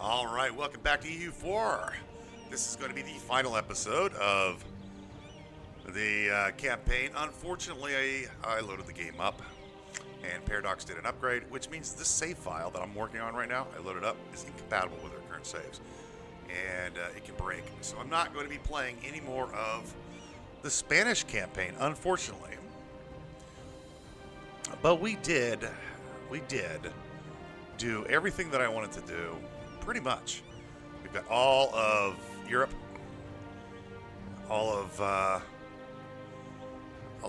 All right, welcome back to EU4. This is going to be the final episode of the campaign. Unfortunately, I loaded the game up, and Paradox did an upgrade, which means this save file that I'm working on right now, I loaded up, is incompatible with our current saves, and it can break. So I'm not going to be playing any more of the Spanish campaign, unfortunately. But we did do everything that I wanted to do. Pretty much. We've got all of Europe, all of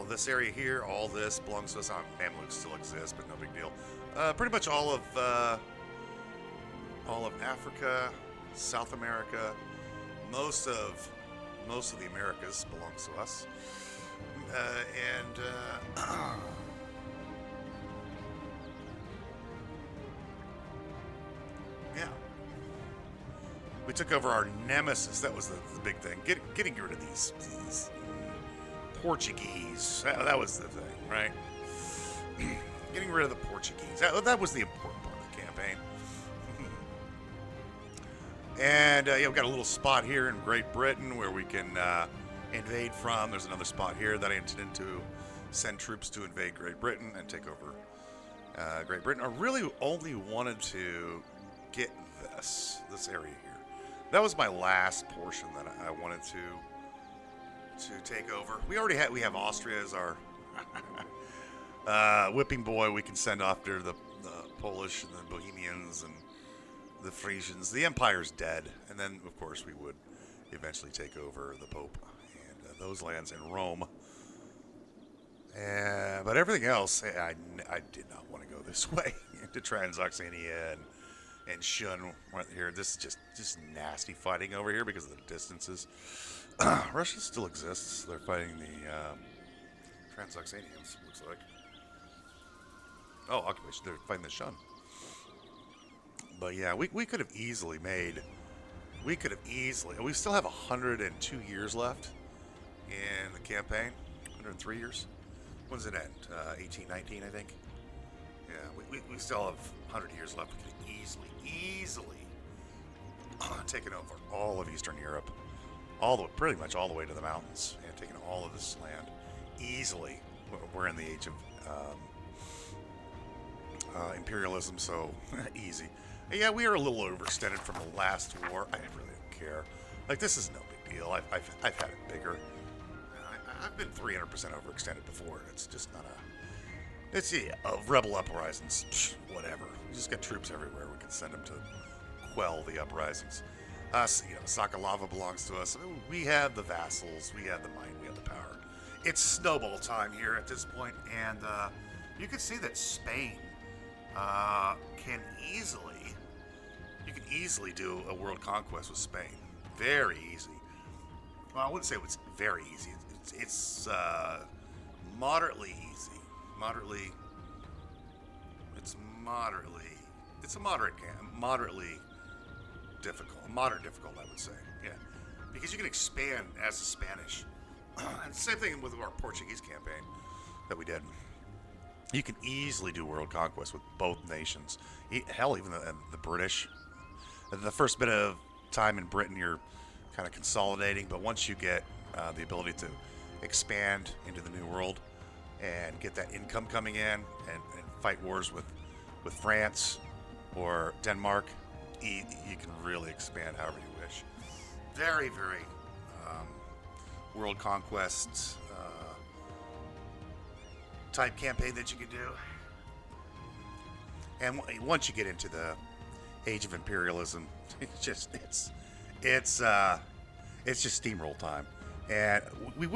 this area here. All this belongs to us. Mamluks still exist, but no big deal. Pretty much all of Africa, South America, most of the Americas belongs to us, and yeah. We took over our nemesis. That was the big thing. Getting rid of these Portuguese. That was the thing, right? Getting rid of the Portuguese. That was the important part of the campaign. And yeah, we've got a little spot here in Great Britain where we can invade from. There's another spot here that I intend to send troops to invade Great Britain and take over Great Britain. I really only wanted to get this area here. That was my last portion that I wanted to take over. We have Austria as our whipping boy. We can send off to the Polish and the Bohemians and the Frisians. The empire's dead, and then of course we would eventually take over the Pope and those lands in Rome. But everything else, I did not want to go this way into Transoxania and Shun right here. This is just nasty fighting over here because of the distances. Russia still exists. They're fighting the Transoxanians, looks like. Oh, occupation. They're fighting the Shun. But yeah, we could have easily made... We still have 102 years left in the campaign. 103 years. When does it end? 1819, I think. Yeah, we still have 100 years left. We could easily taken over all of Eastern Europe, pretty much all the way to the mountains, and taken all of this land easily. We're in the age of imperialism, so easy. Yeah, we are a little overextended from the last war. I really don't care. Like, this is no big deal. I've had it bigger. I've been 300% overextended before. It's just not a... It's, yeah, rebel uprisings. Whatever. We just got troops everywhere. We can send them to quell the uprisings. Sakalava belongs to us. We have the vassals. We have the might. We have the power. It's snowball time here at this point, and you can see that Spain can easily do a world conquest with Spain. Very easy. Well, I wouldn't say it's very easy. It's moderately easy. It's a moderately difficult. Moderate difficult, I would say. Yeah. Because you can expand as the Spanish. And same thing with our Portuguese campaign that we did. You can easily do world conquest with both nations. Hell, even the British. The first bit of time in Britain, you're kind of consolidating, but once you get the ability to expand into the New World and get that income coming in and fight wars with France or Denmark, you can really expand however you wish. Very, very world conquest type campaign that you can do. And once you get into the age of imperialism, it's just steamroll time. And we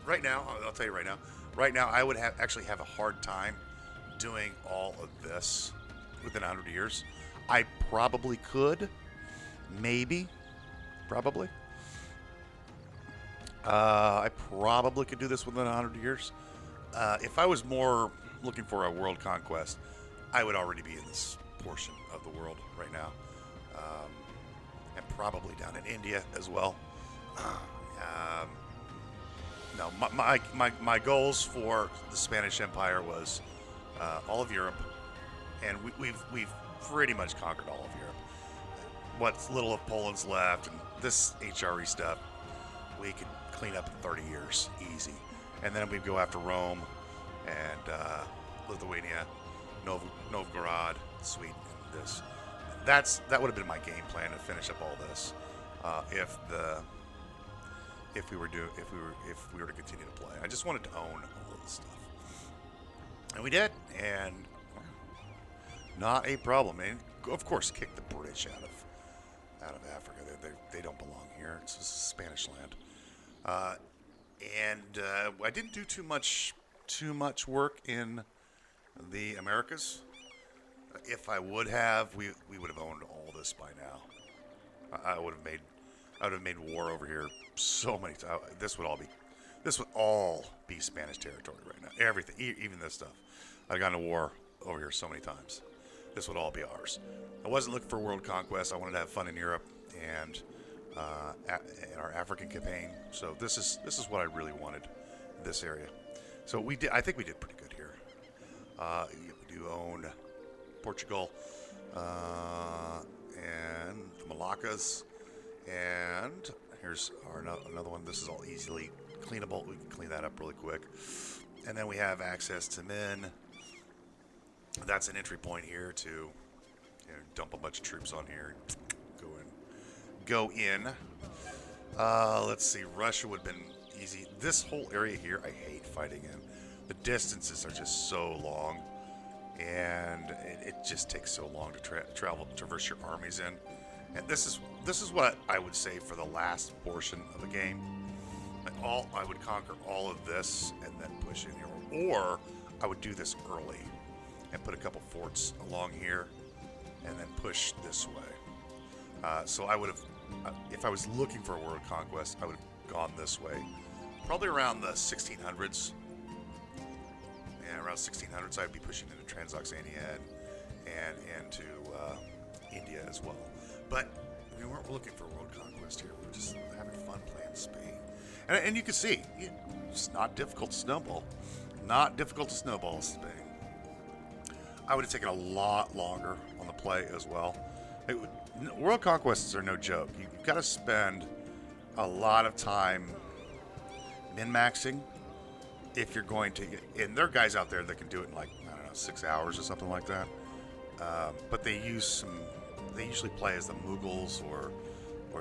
right now, I'll tell you right now I would actually have a hard time doing all of this within 100 years. I probably could, probably. I probably could do this within 100 years. If I was more looking for a world conquest, I would already be in this portion of the world right now, and probably down in India as well. No, my goals for the Spanish Empire was all of Europe, and we've pretty much conquered all of Europe. what little of Poland's left, and this HRE stuff, we could clean up in 30 years, easy. And then we'd go after Rome and Lithuania, Novgorod, Sweden, and this. That would have been my game plan to finish up all this, if we were to continue to play. I just wanted to own all of this stuff, and we did, and not a problem. And of course, kick the British out of Africa. They don't belong here. It's just Spanish land. I didn't do too much work in the Americas. If I would have, we would have owned all this by now. I would have made war over here so many times. This would all be Spanish territory right now. Everything, even this stuff. I've gone to war over here so many times. This would all be ours. I wasn't looking for world conquest. I wanted to have fun in Europe and in our African campaign. So this is what I really wanted in this area. So we did. I think we did pretty good here. We do own Portugal and the Malaccas, and here's another one. This is all easily cleanable. We can clean that up really quick. And then we have access to Min. That's an entry point here to dump a bunch of troops on here. Go in. Let's see. Russia would have been easy. This whole area here, I hate fighting in. The distances are just so long, and it just takes so long to traverse your armies in. And this is what I would say for the last portion of the game. I would conquer all of this and then push in here, or I would do this early and put a couple forts along here and then push this way. So I would have, if I was looking for a world conquest, I would have gone this way, probably around the 1600s. Yeah, around 1600s, I'd be pushing into Transoxania and into India as well. But we weren't looking for a world conquest here. We were just having fun playing Spain. And you can see, it's not difficult to snowball. Not difficult to snowball Spain. I would have taken a lot longer on the play as well. World conquests are no joke. You've got to spend a lot of time min-maxing if you're going to. And there are guys out there that can do it in 6 hours or something like that. But they usually play as the Mughals or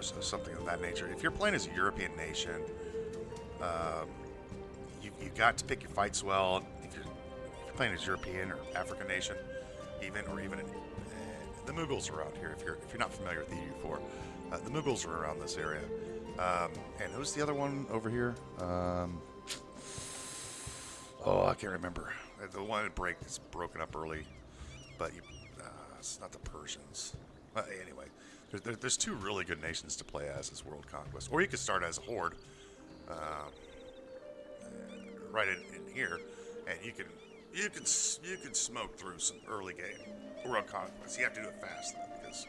something of that nature. If you're playing as a European nation, you got to pick your fights well. If you're playing as European or African nation, even the Mughals are around here. If you're not familiar with the EU4, the Mughals are around this area. And who's the other one over here? I can't remember. The one is broken up early, but it's not the Persians. Anyway, there's two really good nations to play as world conquest, or you could start as a horde, right in here, and you can smoke through some early game world conquest. You have to do it fast though, because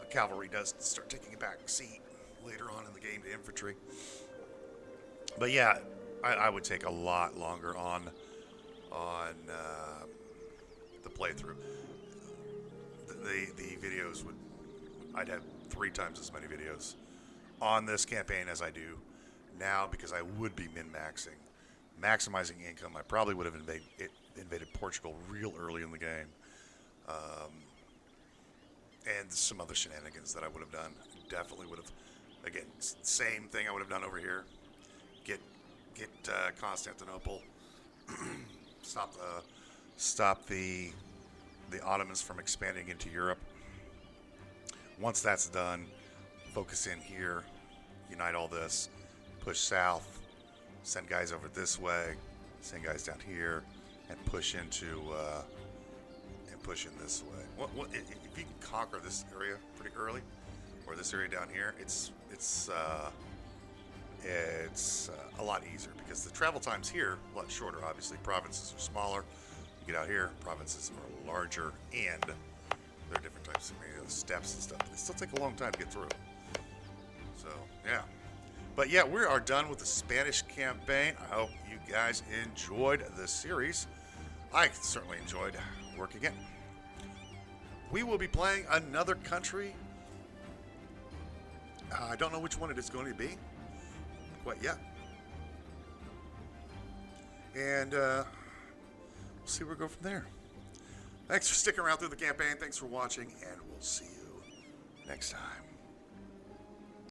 cavalry does start taking a back seat later on in the game to infantry. But yeah, I would take a lot longer on the playthrough. The videos I'd have 3 times as many videos on this campaign as I do now, because I would be maximizing income. I probably would have invaded Portugal real early in the game, and some other shenanigans that I would have done. Definitely would have, again, same thing I would have done over here. Get Constantinople, stop the Ottomans from expanding into Europe. Once that's done, focus in here, unite all this, push south, send guys over this way, send guys down here, and push in this way. If you can conquer this area pretty early, or this area down here, it's a lot easier, because the travel times here a lot shorter. Obviously, provinces are smaller. You get out here, provinces are larger, and there are different types of steps and stuff. They still take a long time to get through. So yeah, but yeah, we are done with the Spanish campaign. I hope you guys enjoyed this series. I certainly enjoyed working it. We will be playing another country I don't know which one it is going to be quite yet. And we'll see where we go from there. Thanks for sticking around through the campaign. Thanks for watching, and we'll see you next time.